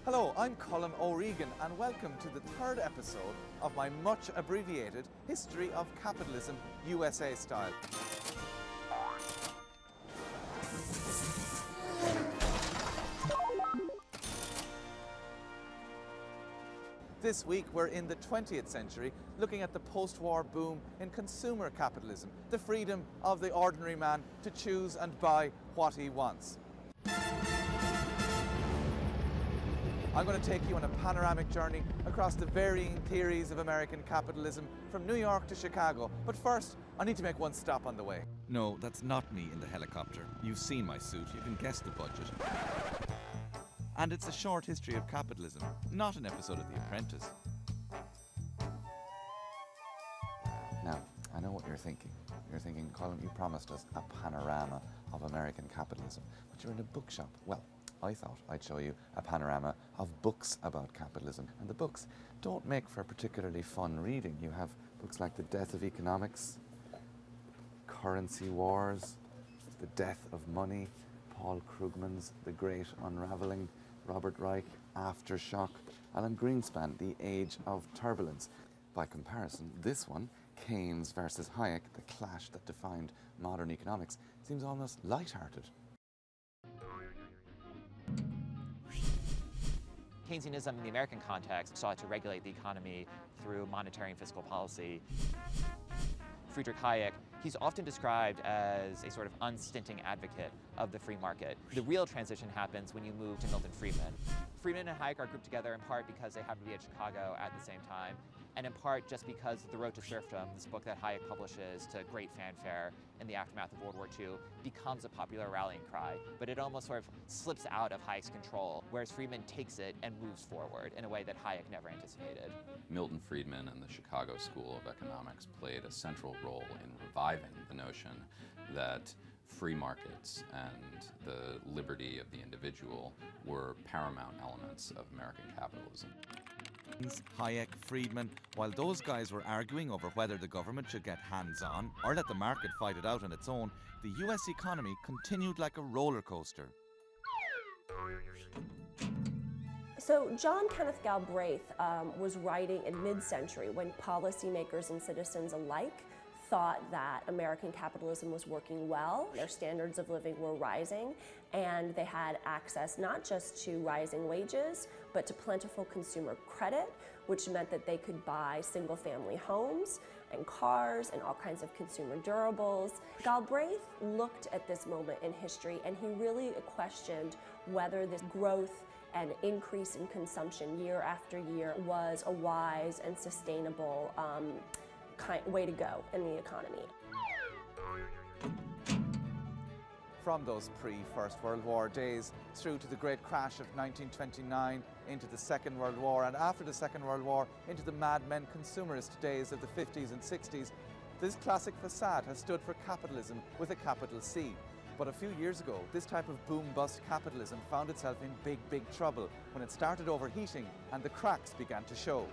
Hello, I'm Colin O'Regan and welcome to the third episode of my much abbreviated History of Capitalism USA style. This week we're in the 20th century looking at the post-war boom in consumer capitalism, the freedom of the ordinary man to choose and buy what he wants. I'm going to take you on a panoramic journey across the varying theories of American capitalism from New York to Chicago. But first, I need to make one stop on the way. No, that's not me in the helicopter. You've seen my suit, you can guess the budget. And it's a short history of capitalism, not an episode of The Apprentice. Now, I know what you're thinking. You're thinking, Colin, you promised us a panorama of American capitalism, but you're in a bookshop. Well, I thought I'd show you a panorama of books about capitalism. And the books don't make for particularly fun reading. You have books like The Death of Economics, Currency Wars, The Death of Money, Paul Krugman's The Great Unraveling, Robert Reich, Aftershock, Alan Greenspan, The Age of Turbulence. By comparison, this one, Keynes versus Hayek, the clash that defined modern economics, seems almost light-hearted. Keynesianism in the American context sought to regulate the economy through monetary and fiscal policy. Friedrich Hayek, he's often described as a sort of unstinting advocate of the free market. The real transition happens when you move to Milton Friedman. Friedman and Hayek are grouped together in part because they happen to be at Chicago at the same time, and in part just because The Road to Serfdom, this book that Hayek publishes to great fanfare in the aftermath of World War II, becomes a popular rallying cry, but it almost sort of slips out of Hayek's control, whereas Friedman takes it and moves forward in a way that Hayek never anticipated. Milton Friedman and the Chicago School of Economics played a central role in reviving the notion that free markets and the liberty of the individual were paramount elements of American capitalism. Hayek, Friedman, while those guys were arguing over whether the government should get hands-on or let the market fight it out on its own, the US economy continued like a roller coaster. So John Kenneth Galbraith was writing in mid-century when policymakers and citizens alike thought that American capitalism was working well, their standards of living were rising, and they had access not just to rising wages, but to plentiful consumer credit, which meant that they could buy single-family homes and cars and all kinds of consumer durables. Galbraith looked at this moment in history and he really questioned whether this growth and increase in consumption year after year was a wise and sustainable way to go in the economy. From those pre-First World War days through to the great crash of 1929, into the Second World War, and after the Second World War into the Mad Men consumerist days of the 50s and 60s, this classic facade has stood for capitalism with a capital C. But a few years ago, this type of boom-bust capitalism found itself in big trouble when it started overheating and the cracks began to show.